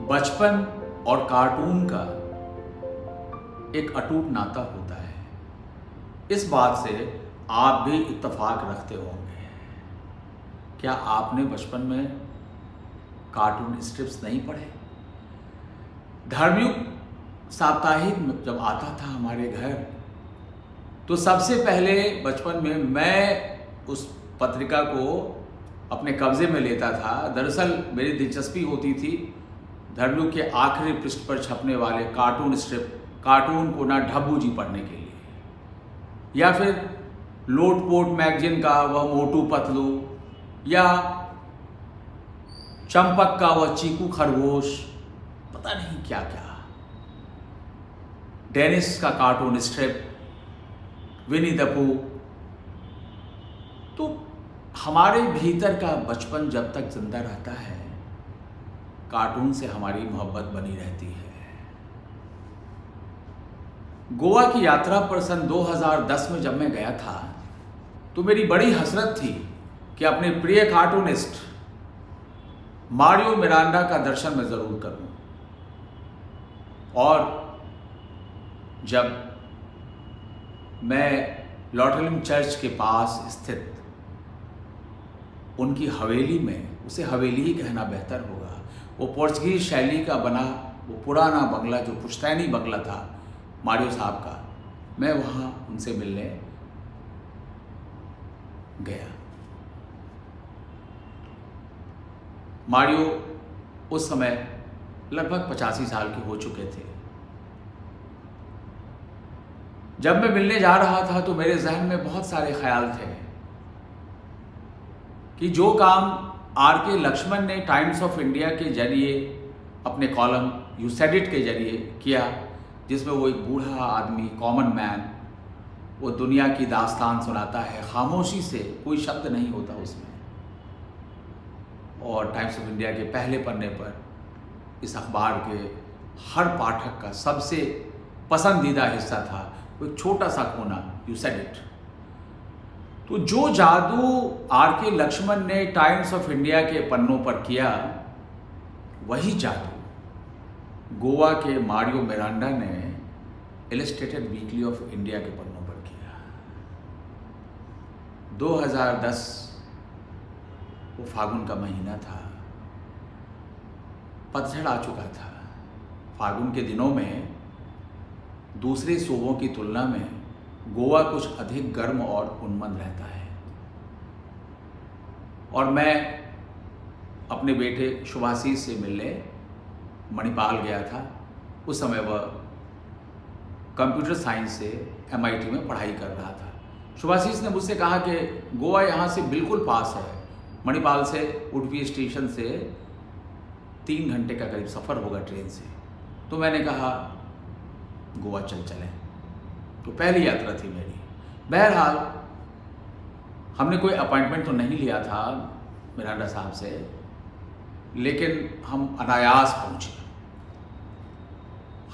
बचपन और कार्टून का एक अटूट नाता होता है। इस बात से आप भी इत्तेफाक रखते होंगे। क्या आपने बचपन में कार्टून स्ट्रिप्स नहीं पढ़े? धर्मयुग साप्ताहिक जब आता था हमारे घर, तो सबसे पहले बचपन में मैं उस पत्रिका को अपने कब्जे में लेता था। दरअसल मेरी दिलचस्पी होती थी धर्मयुग के आखिरी पृष्ठ पर छपने वाले कार्टून स्ट्रिप, कार्टून को ना ढब्बू जी पढ़ने के लिए, या फिर लोटपोट मैगजीन का वह मोटू पतलू, या चंपक का वह चीकू खरगोश, पता नहीं क्या क्या, डेनिस का कार्टून स्ट्रिप, विनी द पू। तो हमारे भीतर का बचपन जब तक जिंदा रहता है, कार्टून से हमारी मोहब्बत बनी रहती है। गोवा की यात्रा पर सन 2010 में जब मैं गया था, तो मेरी बड़ी हसरत थी कि अपने प्रिय कार्टूनिस्ट मारियो मिरांडा का दर्शन मैं जरूर करूं। और जब मैं लॉटरलिम चर्च के पास स्थित उनकी हवेली में, उसे हवेली ही कहना बेहतर होगा, वो पोर्चुगीज शैली का बना वो पुराना बंगला, जो पुश्तैनी बंगला था मारियो साहब का, मैं वहाँ उनसे मिलने गया। मारियो उस समय लगभग 85 साल के हो चुके थे। जब मैं मिलने जा रहा था तो मेरे जहन में बहुत सारे ख्याल थे कि जो काम आर.के. लक्ष्मण ने टाइम्स ऑफ इंडिया के जरिए अपने कॉलम यू सेड इट के जरिए किया, जिसमें वो एक बूढ़ा आदमी, कॉमन मैन, वो दुनिया की दास्तान सुनाता है खामोशी से, कोई शब्द नहीं होता उसमें। और टाइम्स ऑफ इंडिया के पहले पन्ने पर इस अखबार के हर पाठक का सबसे पसंदीदा हिस्सा था वो एक छोटा सा कोना, यू सेड इट। तो जो जादू आर.के. लक्ष्मण ने टाइम्स ऑफ इंडिया के पन्नों पर किया, वही जादू गोवा के मारियो मिरांडा ने इलस्ट्रेटेड वीकली ऑफ इंडिया के पन्नों पर किया। 2010 वो फागुन का महीना था, पतझड़ आ चुका था। फागुन के दिनों में दूसरे सूबों की तुलना में गोवा कुछ अधिक गर्म और उन्मत्त रहता है। और मैं अपने बेटे शुभाशीष से मिलने मणिपाल गया था। उस समय वह कंप्यूटर साइंस से MIT में पढ़ाई कर रहा था। शुभाशीष ने मुझसे कहा कि गोवा यहाँ से बिल्कुल पास है, मणिपाल से उडुपी स्टेशन से 3 घंटे का करीब सफ़र होगा ट्रेन से। तो मैंने कहा गोवा चलें। तो पहली यात्रा थी मेरी। बहरहाल हमने कोई अपॉइंटमेंट तो नहीं लिया था मिरांडा साहब से, लेकिन हम अनायास पहुँचे।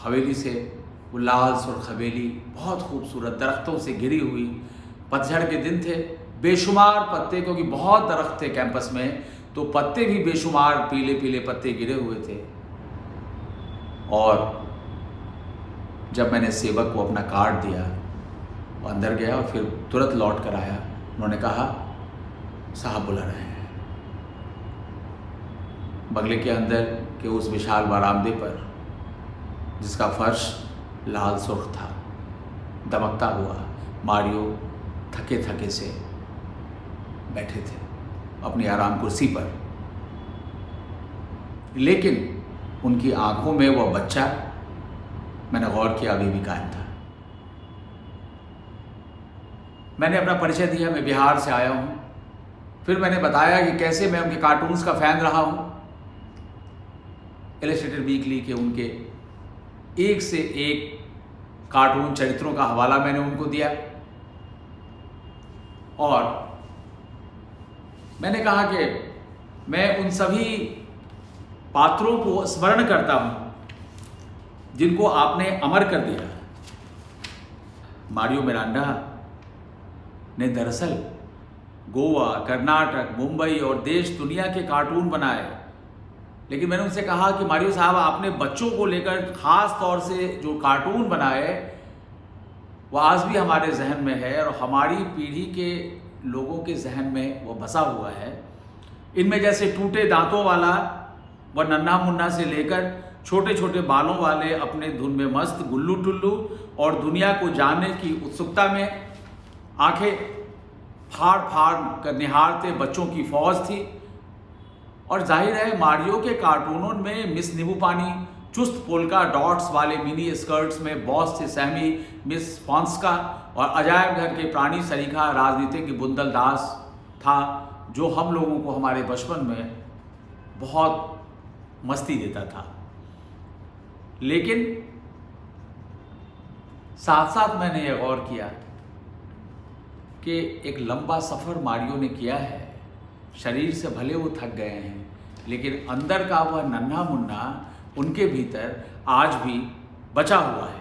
हवेली से वो लाल सुर्ख हवेली, बहुत खूबसूरत, दरख्तों से घिरी हुई। पतझड़ के दिन थे, बेशुमार पत्ते, क्योंकि बहुत दरख्त थे कैंपस में, तो पत्ते भी बेशुमार पीले पीले पत्ते गिरे हुए थे। और जब मैंने सेवक को अपना कार्ड दिया, वो अंदर गया और फिर तुरंत लौट कर आया। उन्होंने कहा साहब बुला रहे हैं। बंगले के अंदर के उस विशाल बरामदे पर, जिसका फर्श लाल सुर्ख था, दमकता हुआ, मारियो थके थके से बैठे थे अपनी आराम कुर्सी पर। लेकिन उनकी आंखों में वह बच्चा, मैंने गौर किया, अभी भी कायम था। मैंने अपना परिचय दिया, मैं बिहार से आया हूँ। फिर मैंने बताया कि कैसे मैं उनके कार्टून्स का फ़ैन रहा हूँ। इलस्ट्रेटेड वीकली के उनके एक से एक कार्टून चरित्रों का हवाला मैंने उनको दिया। और मैंने कहा कि मैं उन सभी पात्रों को स्मरण करता हूँ जिनको आपने अमर कर दिया। मारियो मिरांडा ने दरअसल गोवा, कर्नाटक, मुंबई और देश दुनिया के कार्टून बनाए, लेकिन मैंने उनसे कहा कि मारियो साहब, आपने बच्चों को लेकर ख़ास तौर से जो कार्टून बनाए वो आज भी हमारे जहन में है और हमारी पीढ़ी के लोगों के जहन में वो बसा हुआ है। इनमें जैसे टूटे दांतों वाला व नन्हा मुन्ना से लेकर छोटे छोटे बालों वाले अपने धुन में मस्त गुल्लू टुल्लू और दुनिया को जानने की उत्सुकता में आंखें फाड़ फाड़ कर निहारते बच्चों की फौज थी। और जाहिर है मारियो के कार्टूनों में मिस नींबू पानी, चुस्त पोल्का डॉट्स वाले मिनी स्कर्ट्स में बॉस से सहमी मिस फॉन्स्का और अजायब घर के प्राणी सरीखा राजनीतिक बुंदल दास था, जो हम लोगों को हमारे बचपन में बहुत मस्ती देता था। लेकिन साथ साथ मैंने ये गौर किया कि एक लंबा सफ़र मारियो ने किया है। शरीर से भले वो थक गए हैं, लेकिन अंदर का वह नन्हा मुन्ना उनके भीतर आज भी बचा हुआ है।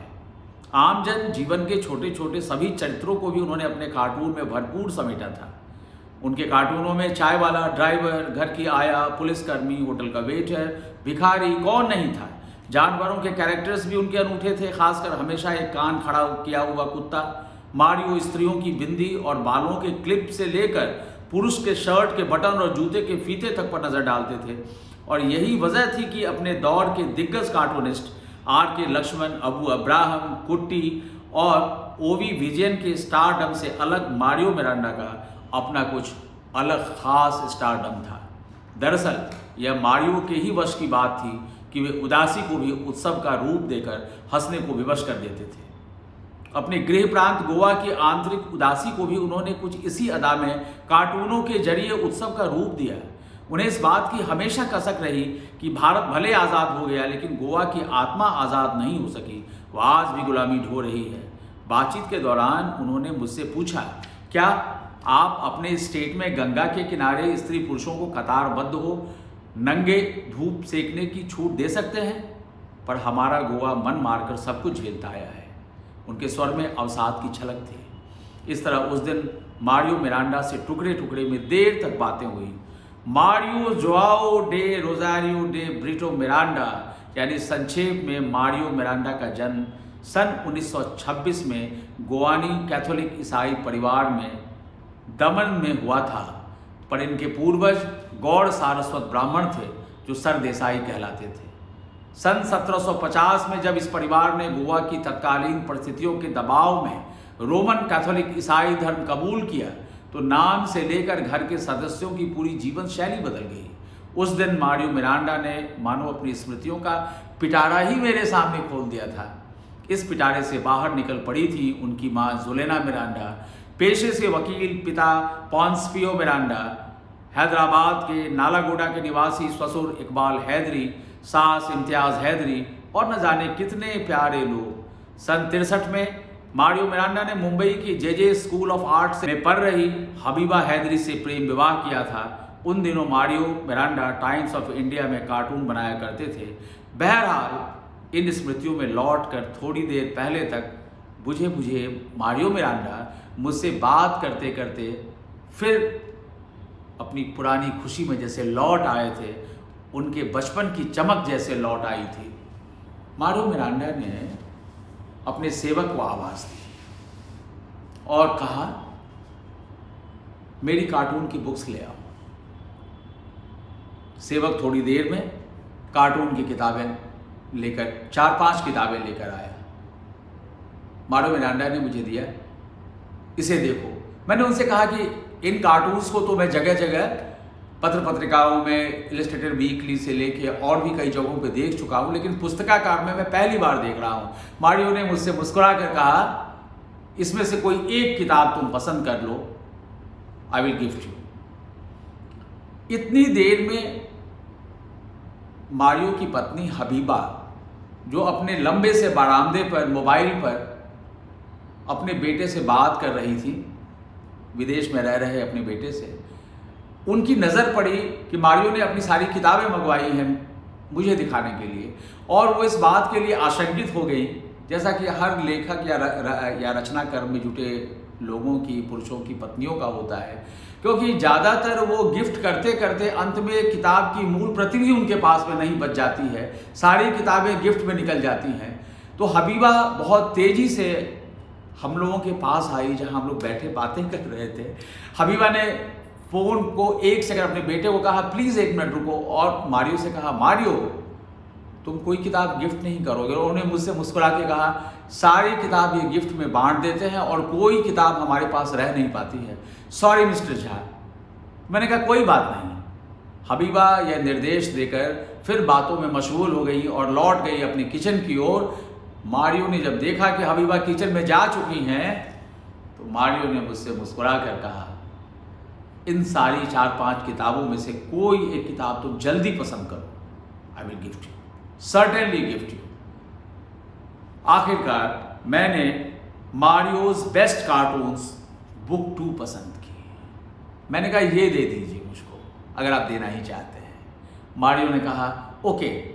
आम जन जीवन के छोटे छोटे सभी चरित्रों को भी उन्होंने अपने कार्टून में भरपूर समेटा था। उनके कार्टूनों में चाय वाला, ड्राइवर, घर की आया, पुलिसकर्मी, होटल का वेटर, भिखारी कौन नहीं था। जानवरों के कैरेक्टर्स भी उनके अनूठे थे, खासकर हमेशा एक कान खड़ा किया हुआ कुत्ता। मारियो स्त्रियों की बिंदी और बालों के क्लिप से लेकर पुरुष के शर्ट के बटन और जूते के फीते तक पर नजर डालते थे। और यही वजह थी कि अपने दौर के दिग्गज cartoonist R.K. Lakshman, Abu Abraham, कुट्टी और ओवी विजयन के स्टारडम से अलग मारियो मिरांडा का अपना कुछ अलग खास स्टारडम था। दरअसल यह मारियो के ही वश की बात थी कि वे उदासी को भी उत्सव का रूप देकर हंसने को विवश कर देते थे। अपने गृह प्रांत गोवा की आंतरिक उदासी को भी उन्होंने कुछ इसी अदा में कार्टूनों के जरिए उत्सव का रूप दिया। उन्हें इस बात की हमेशा कसक रही कि भारत भले आज़ाद हो गया, लेकिन गोवा की आत्मा आज़ाद नहीं हो सकी, वह आज भी गुलामी ढो रही है। बातचीत के दौरान उन्होंने मुझसे पूछा, क्या आप अपने स्टेट में गंगा के किनारे स्त्री पुरुषों को कतारबद्ध हो नंगे धूप सेकने की छूट दे सकते हैं? पर हमारा गोवा मन मारकर सब कुछ झेलता आया है। उनके स्वर में अवसाद की छलक थी। इस तरह उस दिन मारियो मिरांडा से टुकड़े टुकड़े में देर तक बातें हुई। Mario Joao day Rosario day Brito Miranda, यानी संक्षेप में मारियो मिरांडा का जन्म सन 1926 में गोवानी कैथोलिक ईसाई परिवार में दमन में हुआ था। पर इनके पूर्वज गौड़ सारस्वत ब्राह्मण थे जो सरदेसाई कहलाते थे। सन 1750 में जब इस परिवार ने गोवा की तत्कालीन परिस्थितियों के दबाव में रोमन कैथोलिक ईसाई धर्म कबूल किया, तो नाम से लेकर घर के सदस्यों की पूरी जीवन शैली बदल गई। उस दिन मारियो मिरांडा ने मानो अपनी स्मृतियों का पिटारा ही मेरे सामने खोल दिया था। इस पिटारे से बाहर निकल पड़ी थी उनकी माँ जुलेना मिरांडा, पेशे से वकील पिता पॉन्सपियो मिरांडा, हैदराबाद के नालागोडा के निवासी ससुर इकबाल हैदरी, सास इम्तियाज़ हैदरी और न जाने कितने प्यारे लोग। सन 63 में मारियो मिरांडा ने मुंबई की जे स्कूल ऑफ आर्ट्स में पढ़ रही हबीबा हैदरी से प्रेम विवाह किया था। उन दिनों Mario Miranda times of India में कार्टून बनाया करते थे। बहरहाल इन स्मृतियों में लौटकर थोड़ी देर पहले तक बुझे बुझे मारियो मिरांडा मुझसे बात करते करते फिर अपनी पुरानी खुशी में जैसे लौट आए थे, उनके बचपन की चमक जैसे लौट आई थी। मारियो मिरांडा ने अपने सेवक को आवाज़ दी और कहा, मेरी कार्टून की बुक्स ले आओ। सेवक थोड़ी देर में कार्टून की किताबें लेकर 4-5 किताबें लेकर आया। मारियो मिरांडा ने मुझे दिया, इसे देखो। मैंने उनसे कहा कि इन कार्टून्स को तो मैं जगह जगह पत्र पत्रिकाओं में, इलस्ट्रेटेड वीकली से लेके और भी कई जगहों पे देख चुका हूँ, लेकिन पुस्तकाकार में मैं पहली बार देख रहा हूँ। मारियो ने मुझसे मुस्कुरा कर कहा, इसमें से कोई एक किताब तुम पसंद कर लो, आई विल गिफ्ट यू। इतनी देर में मारियो की पत्नी हबीबा, जो अपने लंबे से बरामदे पर मोबाइल पर अपने बेटे से बात कर रही थी, विदेश में रह रहे अपने बेटे से, उनकी नज़र पड़ी कि मारियो ने अपनी सारी किताबें मंगवाई हैं मुझे दिखाने के लिए, और वो इस बात के लिए आशंकित हो गई, जैसा कि हर लेखक या रचनाकार में जुटे लोगों की, पुरुषों की पत्नियों का होता है, क्योंकि ज़्यादातर वो गिफ्ट करते करते अंत में किताब की मूल प्रति भी उनके पास में नहीं बच जाती है, सारी किताबें गिफ्ट में निकल जाती हैं। तो हबीबा बहुत तेज़ी से हम लोगों के पास आई, जहाँ हम लोग बैठे बातें कर रहे थे। हबीबा ने फ़ोन को एक सेकंड अपने बेटे को कहा, प्लीज़ 1 मिनट रुको, और मारियो से कहा, मारियो तुम कोई किताब गिफ्ट नहीं करोगे। और उन्होंने मुझसे मुस्कुरा के कहा, सारी किताब ये गिफ्ट में बांट देते हैं और कोई किताब हमारे पास रह नहीं पाती है, सॉरी मिस्टर झा। मैंने कहा कोई बात नहीं। हबीबा यह निर्देश देकर फिर बातों में मशगूल हो गई और लौट गई अपने किचन की ओर। मारियो ने जब देखा कि हबीबा किचन में जा चुकी हैं, तो मारियो ने मुझसे मुस्कुरा कर कहा, इन सारी 4-5 किताबों में से कोई एक किताब तुम जल्दी पसंद करो, I will gift you, certainly gift you. आखिरकार मैंने मारियोज बेस्ट कार्टून्स बुक 2 पसंद की। मैंने कहा ये दे दीजिए मुझको, अगर आप देना ही चाहते हैं। मारियो ने कहा ओके।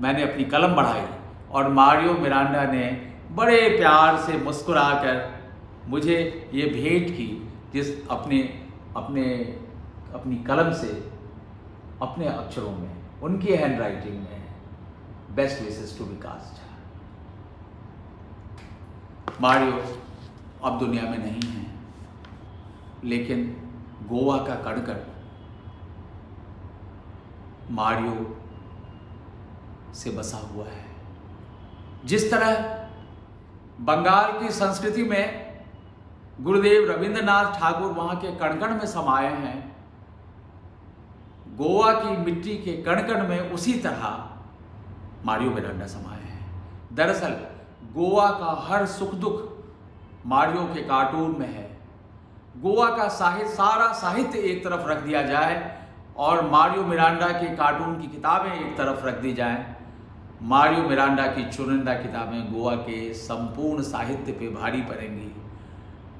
मैंने अपनी कलम बढ़ाई और मारियो मिरांडा ने बड़े प्यार से मुस्कुराकर मुझे ये भेंट की, जिस अपनी कलम से, अपने अक्षरों में, उनकी हैंड राइटिंग में, best wishes to Vikas Jha. Mario अब दुनिया में नहीं है, लेकिन गोवा का कण-कण मारियो से बसा हुआ है। जिस तरह बंगाल की संस्कृति में गुरुदेव रविंद्रनाथ ठाकुर वहाँ के कण-कण में समाये हैं, गोवा की मिट्टी के कण-कण में उसी तरह मारियो मिरांडा समाये हैं। दरअसल गोवा का हर सुख दुख मारियो के कार्टून में है। गोवा का सारा साहित्य एक तरफ रख दिया जाए और मारियो मिरांडा के कार्टून की किताबें एक तरफ रख दी जाएं, मारियो मिरांडा की चुनिंदा किताबें गोवा के संपूर्ण साहित्य पे भारी पड़ेंगी।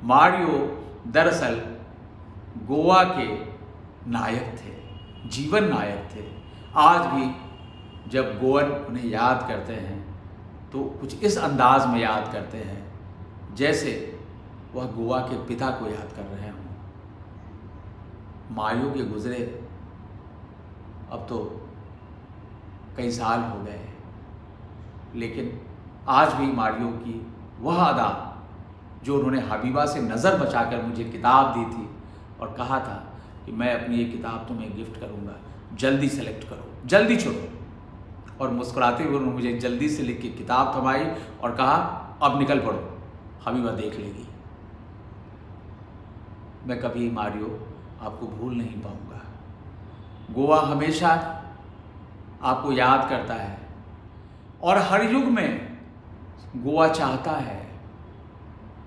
मारियो दरअसल गोवा के नायक थे, जीवन नायक थे। आज भी जब गोवन उन्हें याद करते हैं तो कुछ इस अंदाज में याद करते हैं जैसे वह गोवा के पिता को याद कर रहे हों। मारियो के गुजरे अब तो कई साल हो गए, लेकिन आज भी मारियो की वह अदा जो उन्होंने हबीबा से नज़र बचाकर मुझे किताब दी थी और कहा था कि मैं अपनी ये किताब तुम्हें गिफ्ट करूँगा, जल्दी सेलेक्ट करो, जल्दी चुनो, और मुस्कुराते हुए उन्होंने मुझे जल्दी से लिख के किताब थमाई और कहा अब निकल पड़ो, हबीबा देख लेगी। मैं कभी मारियो आपको भूल नहीं पाऊँगा। गोवा हमेशा आपको याद करता है और हर युग में गोवा चाहता है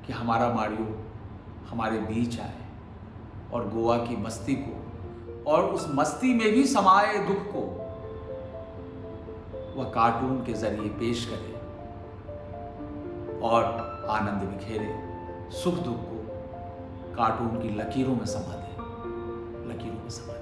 कि हमारा मारियो हमारे बीच आए और गोवा की मस्ती को और उस मस्ती में भी समाये दुख को वह कार्टून के जरिए पेश करे और आनंद बिखेरे, सुख दुख को कार्टून की लकीरों में समा दे, लकीरों में समा दे।